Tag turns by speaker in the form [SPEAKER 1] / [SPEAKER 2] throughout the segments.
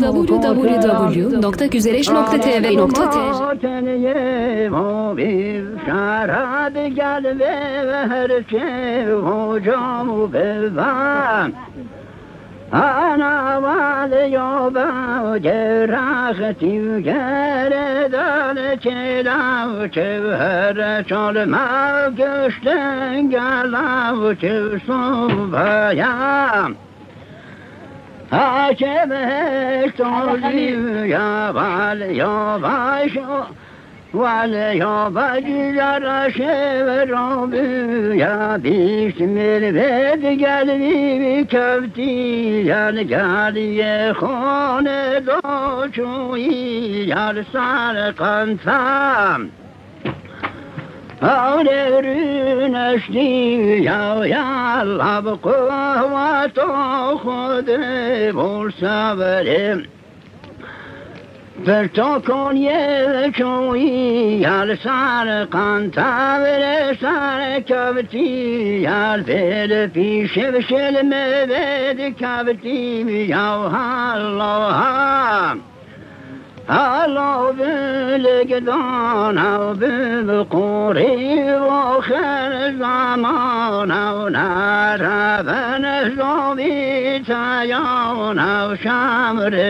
[SPEAKER 1] www.güzelişnokta.tv.com Ana vade yoba cerrahatim gereden çelav çevher çalma göçten galav çevsobaya Haçebek toziv ya val ya baş Vale ya bacılara şevrobu ya bismil ved geldi köfti yar galiye khone doçuyi yar sar kansam Ağrırın eşli ya Allah bu kuvvet o kudu bulsa verim Per to con ye choi al sar canta vere sar kavti al vere pi shel me ved kavti ya Allah Allah böyle gidon av bu qori wa khair zaman av nara ben zovi tayon av shamre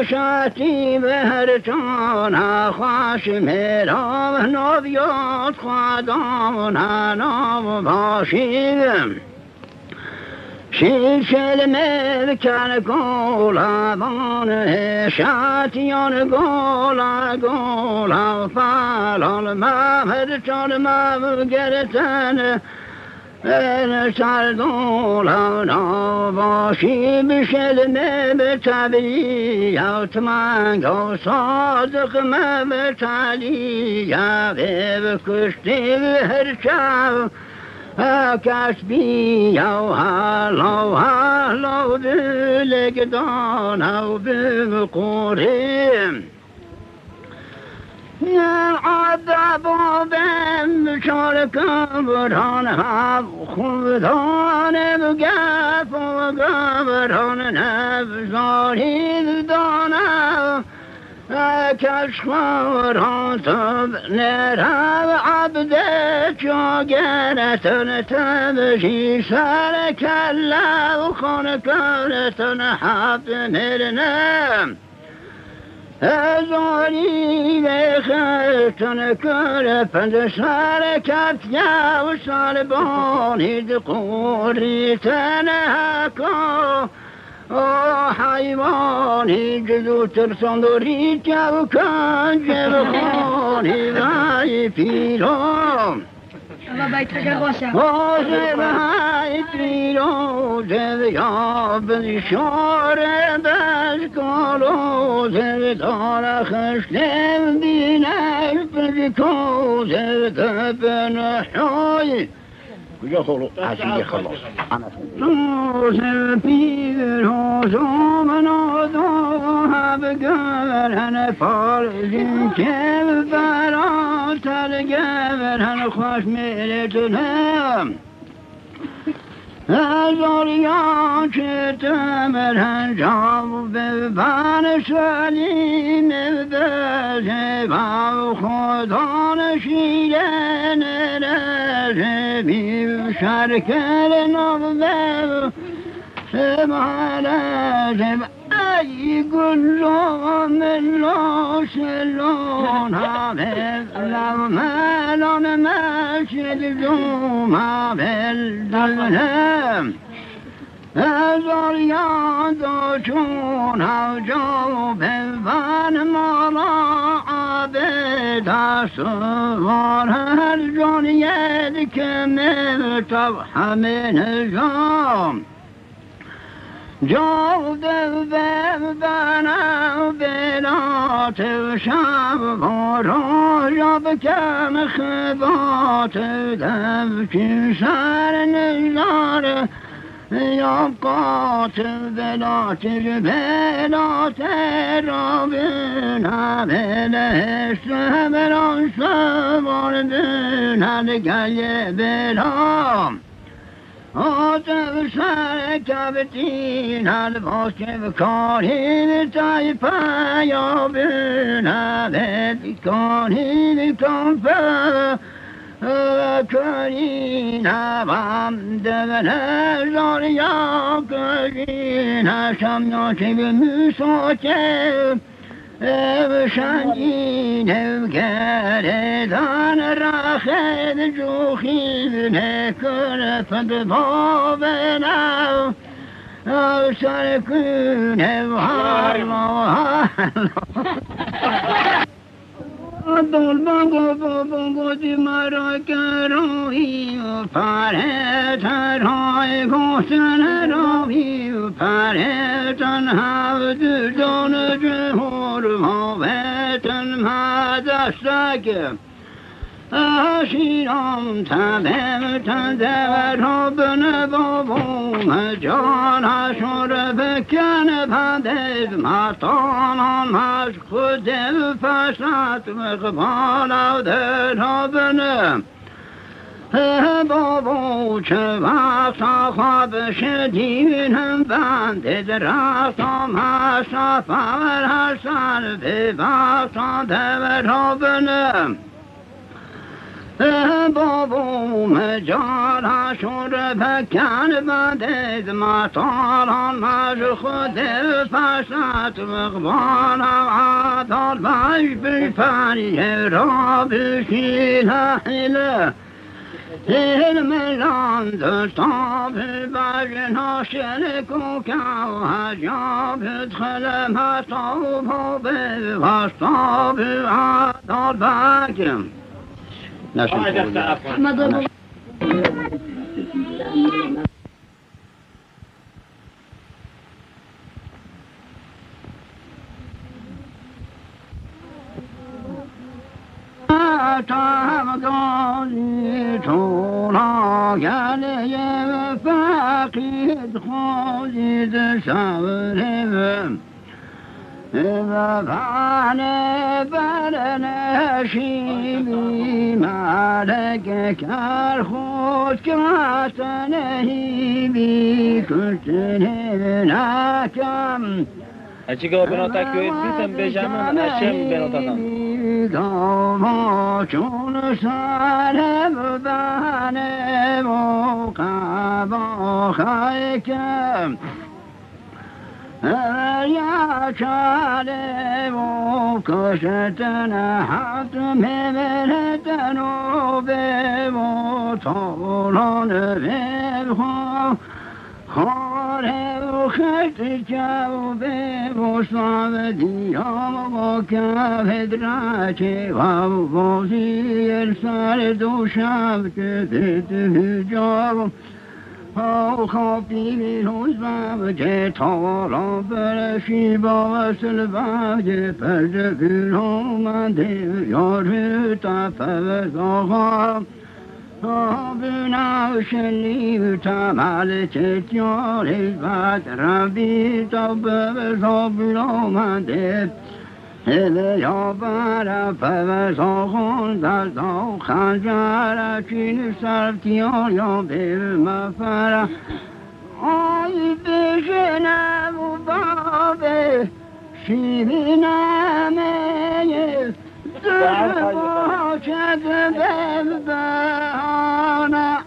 [SPEAKER 1] شاتی به هر جان خواش میرم نویاد خدام نام باشیم شیر شلمه کن گولابان شاتیان گولا فلال مهر چان مهر گرتن سردولا نباشی بشلمه به طبیعت من گو صادق من به تلیه به کشتی هر شب کسبی یا حالا دلگدان و بقوریم عذاب بهم شارك برهانها خودان بگف و برهان نفزاری دانا کشخوران تب نرم عبد جاگرتن تبشی سر کلا و خانکارتن حبت مرنم ازاری بخشتن کر پند سر کتیا و سر بانید قوری تنهکا حیوانی جلو ترسانداری جو کنج بخانی وی پیرام آزه وی پیرام زویا بشاره بشکالو زودار خشتم بینش بشکو زود بنحوی کجا خلو؟ عزیزی خلاص روزه پیر حوزو منادو بگرهن فارزی که براتر گرهن خوش میرتونم ازاریان که تمرهن جاو ببن سلیم بزه با خدا نشیدن رزه بیم شرکر نبو سمارزه ای گلزام الله سلون همه ملان مشد زوم همه دلهم ازاریان دو چون ها جو بفن مالا عبد سوار هر جانیت که ملتو همه نظام جو بنا بلات شب بارا جب کم خبات دفکی سر نزار یا قاتل بلات بلات را بنا بلشت بران سوار بنا گل بلام آتب سر کبتین الباس که بکاری تای پایا بنابه بکاری بکن پا کاری نبام دبنه زاریا کاری نشم ناچه بموساچه بشنجین گردان راخد جوخی نکن فد بابنا سر کنه دول بانگو دی مرا کروی و پره ترهای گوشن روی و پره تنها دون جهور و تنها دستک شیرام تبه تنده و بن بابوم جان شور بکن پنده مطان مش خود فشت مقبال و در بنه بابو چه وقتا خواب شدین هم بنده درستم هشتا فور هشتن به وقتا دور بنه بابو مجال شور بکن بنده مطالان مج خود فشت مقبال و عطال بش بفری را بشین حیله الملان دستاب بجنا شلكو كاو هجاب ادخل مطوب بواسطاب عطال باكم تابقاني طولا يعني فاقد خالد شاورهم إذا فعنا فلنا شيبي مالك كالخوش كاتنهي بي كنتنهنا كم
[SPEAKER 2] Açık benota que eu fiz também já mano Hashem benota tam.
[SPEAKER 1] چون سالم بانم و قبا خیکم یا چالم و کشتن حتم ملتن و بیم و طولان بیم خاره و خشت جوبه و صاب دیام و کفت راچه و بازی سر دو شب که بیت هجاب او خوابی بیروز بچه تارا برشی با وصل بچه پرده بیرومنده یاری تفوز آقا بنا شلی تمال چیاری باد ربی تو بزابلو منده هله یا برا فوزا خون دزا خنجر چین سرتیار یا بیر مفره آی بشنم و بابه شیرینمه زرباشد ببهانه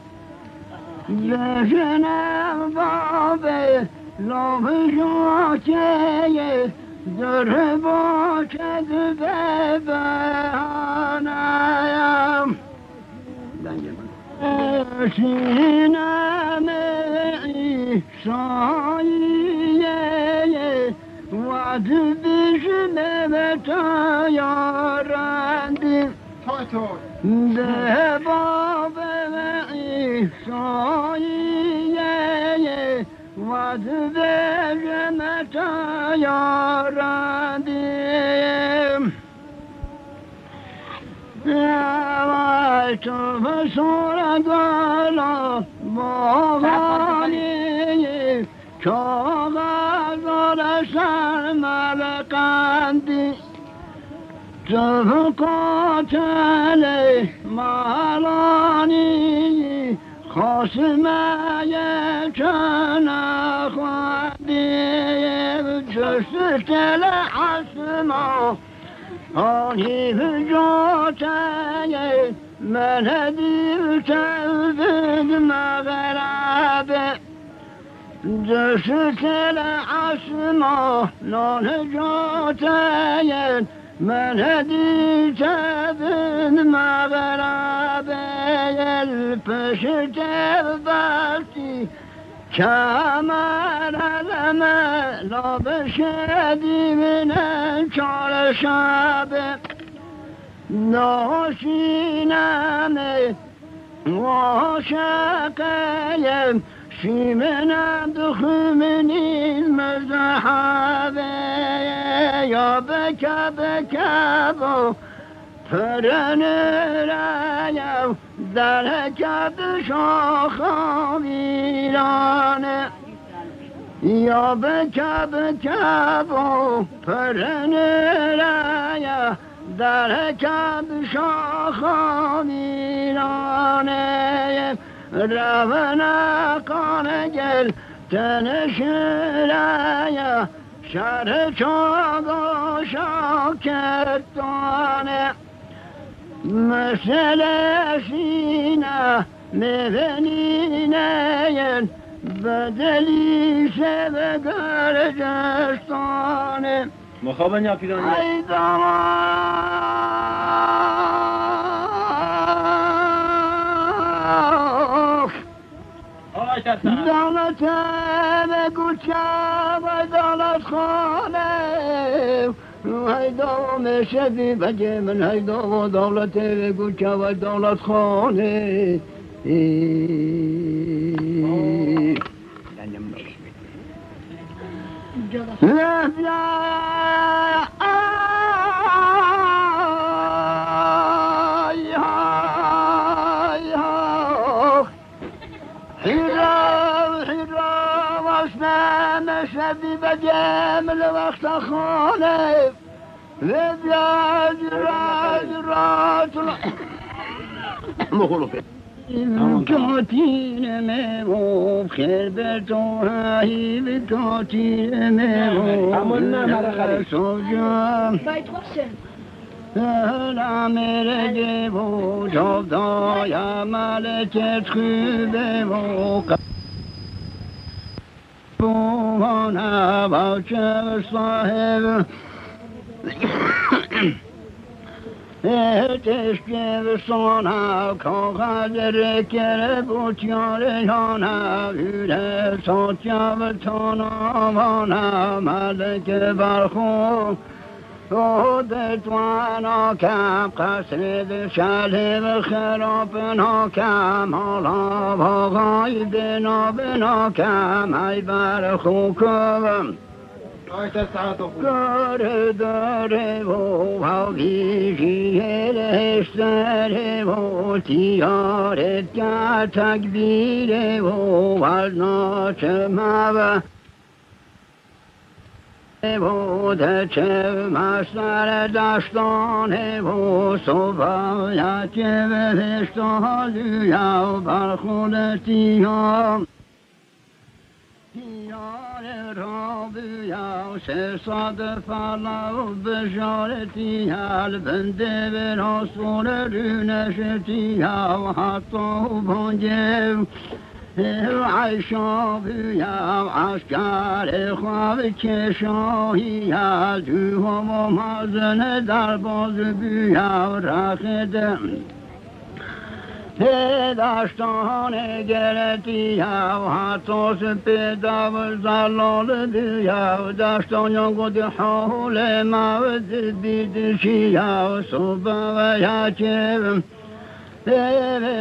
[SPEAKER 1] بشنم بابه لابشاچه زرباشد ببهانه شینم ایشاییه وعد بشنم تایارندی ده باب ایشاییه وعد بشنم تایارندی تو بسرگالا باغانی چاغازار سرمرقندی تو قاتل مالانی خاصمه چنا خوادیم جست دل عصما آنی جاته من هدیم تلبد مغرب جست دل عصما نان جاته من هدی تبن مغرب الپشت بستی کمر علمه لا بشدی من چار شب ناشینم واشقیم شیمنم دخمنی مذهبه یا بکب و پرنرایم در کب شاخا ویرانه یا بکب و پرنرایم در کب شاخا ویرانه رونا کان گل تنشرایا شهر چاگو شاکرتانه مثل سینه میبینین بدلی شب گرجستانه
[SPEAKER 2] مخابن یا پیرانی
[SPEAKER 1] ای دولت بگو چه و دولت خانه هیدا میشدی بگه من هیدا و دولت بگو چه و دولت خانه شبی بجم الوقت خانه وبلاد رات مخلوقه کاتین میو خیر به تو هایی به کاتین میو سوجم لا میره دیو جاودایا ملکت خوبه و بوانا باچه صاحب تشکر سانا کاغذر کر بوتیار جانا ویره ساتیا و تانا وانا ملک برخو دتوانا کم قصر شلب خراب ناکم حالا باقای بنا کم ای برخو کم گره داره و حویجی رشتره و تیارت که تکبیره و ورناچمه و بوده چه مستر داشتانه و صبحیت بهشت حالیه و برخونتی ها دیار را بیا سه صد فلاو بشارتی هل بنده به رسول رونشتی ها و حتی بانجه عیشا بیا عسکر خواب کشاهی ها جو و مازن در باز بیا رخدم داشتان گرتی ها حتی سپیدا و زلال بیا داشتان یا گود حول موز بیدشی ها صبح و یکم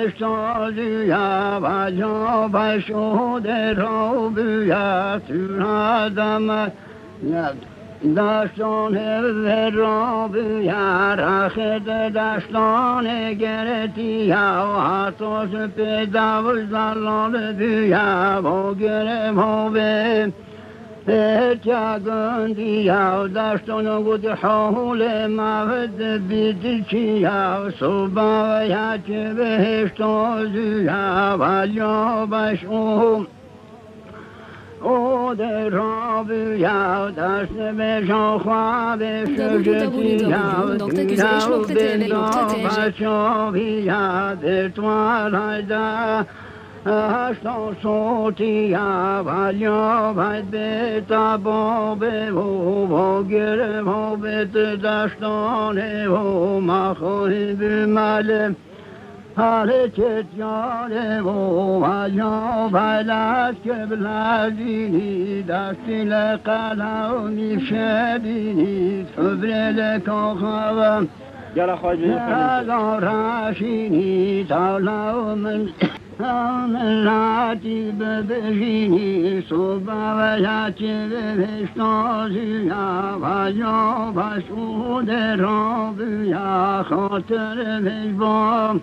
[SPEAKER 1] بشتازیا و جا بشود را بیا تو آدم داشتان را بیا رخد داشتان گرتی ها حتی سپیدا و زلال بیا با گرم ها به اتیا گندی ها داشتون گود حول مود بیدی چی ها صبح یا چه بهشت و زیا والیا بشوم او در رابی ها دست بشو خواب شجتی ها دینا بندو بشوی ها در توال دا اشتو صوتی ها والیا باید بیتا بابه و گره و بیت داشتانه و مخوهی بماله حرکت یاره و والیا باید از کبلازینی دستی لقلاونی شدینی صبر لکو خوام
[SPEAKER 2] يلا خواهد
[SPEAKER 1] لا راشيني طالع من راتي ببجيني صوبا وياتي بشتازي يا واجو بسود رابي يا خاطر بجبام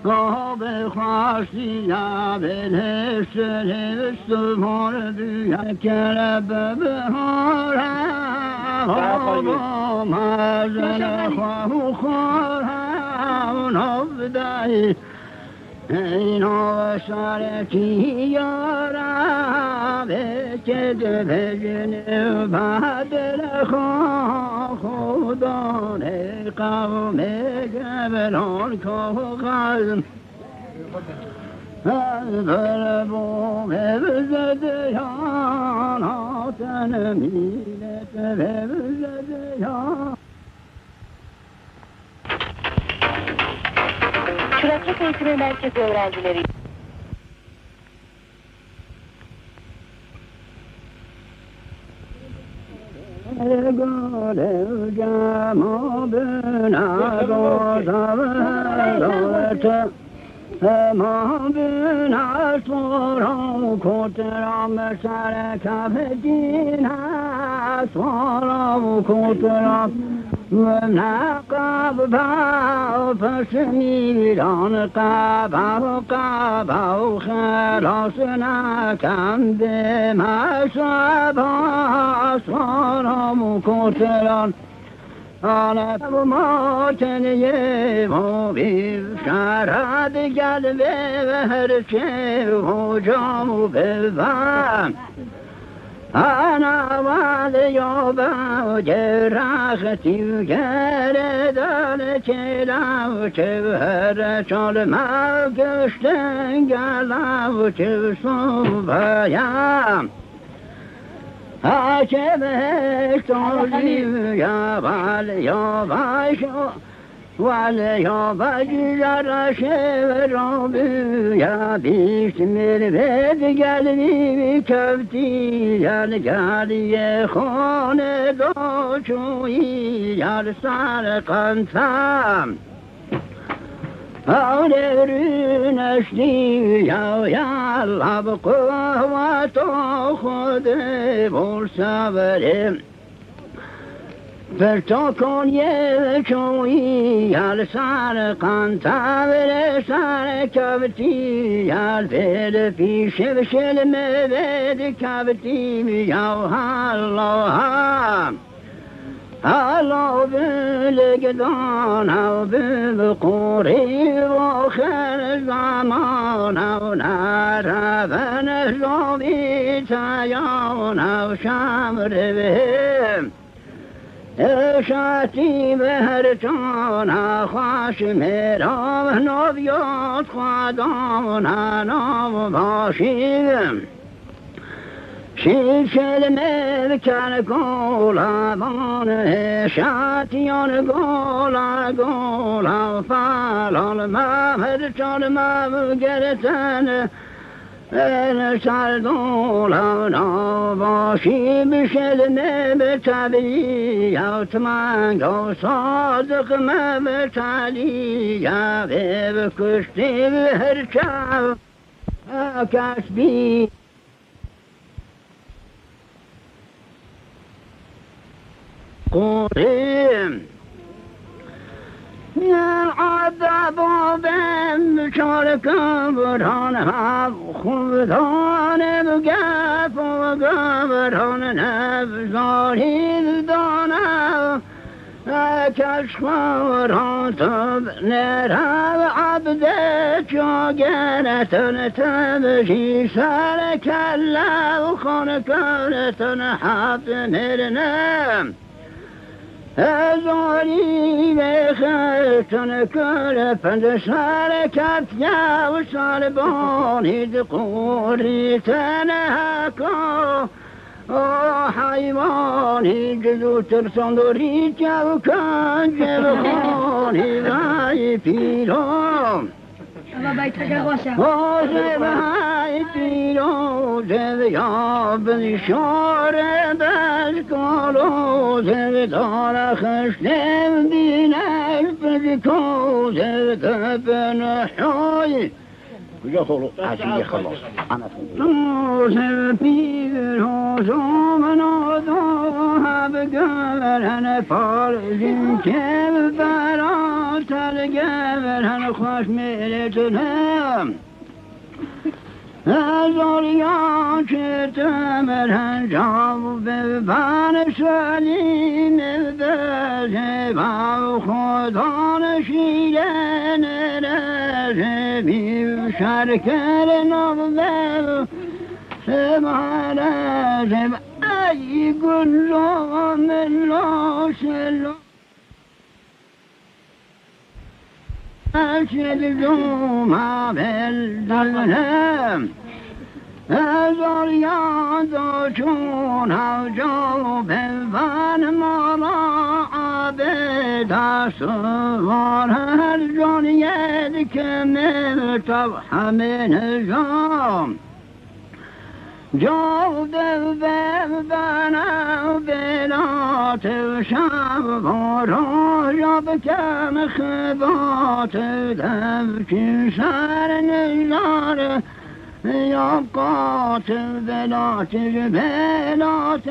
[SPEAKER 1] بخواستی یا بلهشت لبست مردی کرب بهارم مازن خواه خورم نبدایی اینو سرکی یارم بکد بجن بدل خودان قوم گبران که قلم بربو ببزد یان آتن میلت ببزد یان
[SPEAKER 3] Çıraklık Eğitimi Merkezi öğrencileri.
[SPEAKER 1] ما بنا صورا كترا مسار كفتينا صورا كترا ونقاب باو فسميران قابو خلاصنا كم بما شبا صورا كترا أنا ما تنيه بشراد قلبي وهرشي وجام بالفم أنا واليوبا وجراختي وجردان كلا وتبهر شال ما قشتن قلا وتبصوبايا عجبك طولي يا باليوبا واليوبا جرشي ورابي يا بيش مربد قلبي بكفتي يا القالي خون دوشوي يا السارقان ثام أولرين أشتي يا الله بقوة خذ بالصبر فرتكون يشوي يا السارقان تابر ساركبتي يا الفيل في شبشل مبيد كبتي يا الله الله بالقدان أو بالقوري وخير الزمان أو نار فنشوفي تايون أو شامر بهم شاتي بهرجان خواش میرا نویات خدان نام باشیم شلمه کن گولابان شاتیان گولا فلان مهر چان مهر گرتن سردولا نباشی بشلمه بتبی اتمنگ و صادق مبتلی یا بکشتی هر چاو کسبی قريم يا العذاب شاركم برهان هم خودانه بگف و برهان نفزاری دانم کشف برهان تب نرم عبده چاگرتن تبشی سر کلا و خانکانتن حب نرنم ازاری بخشتن کل پند سر کفیا و سر بانید قوری تنهکا حیوانی جزو ترسان دوری چو کنج بخانی بای پیرام آزه بای پیرام زه یا بشار بشکالو زه دار خشنم دینش بشکو زه دبن حای کجا خلو؟ عشیه خلاص روز پیر حضوم نادو بگرن پارزین که براتر گرن خوش میرتونم ازالیان که تمرن جاو ببن سلیم بزه با خدا نشیدن رزه بیو شرکر نبو سبارزه ای گلام الله سلام أشهد ما بالدلهم أزريان دوشون هوجو بالفان مرا عبد أسوار هرجون يدك من طبح من الجام جو بالبنا بلات وشاب ورجب كم خبات دبك شار نجار يبقات بلات بلات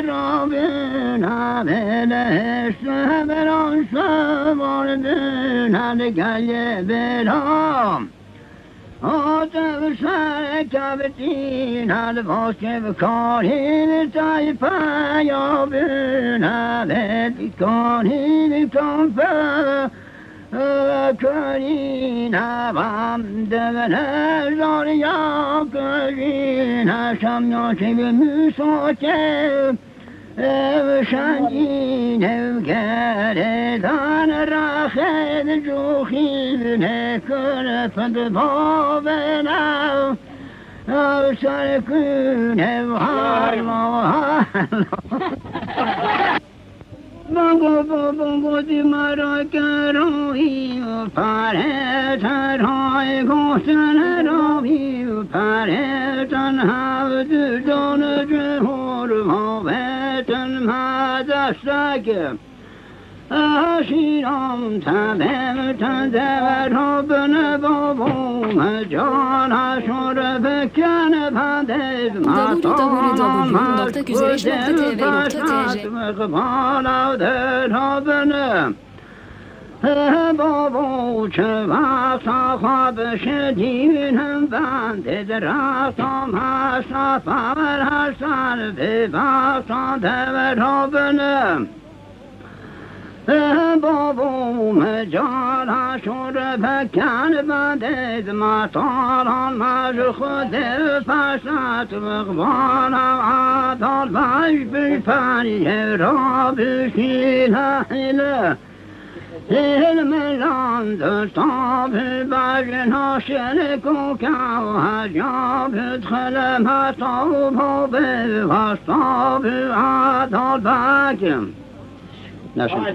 [SPEAKER 1] ربنا بلهش بلان شبار دنا لقل بلام آتم سر کبتین الباس بکارین تایپا یا بینه بکارین کمپه کرین هم دونه زاریا کرین شمیا که بمیساته شنجین گردان راخد جوخین کن پند بابنا سرکون هارلا بانگو دی مرا کروی و پاره ترهای گوشن روی و پاره تنها دون جهور و بتن ما دستک آشیرام تبه تنده ربن بابو مجان هشور بکن پندز بابو چه وقتا خواب شدین هم بنده درستم هستا فور هستن به وقتا دور ربنم بابو مجال هشور بکن بنده مطالان مج خود پشت مقبال عدال بش بپنی را بشین حیله علم لاند طاب بجن هاشن کوکا و هجاب ادخل مطاب و بوستاب عدال بکم نشون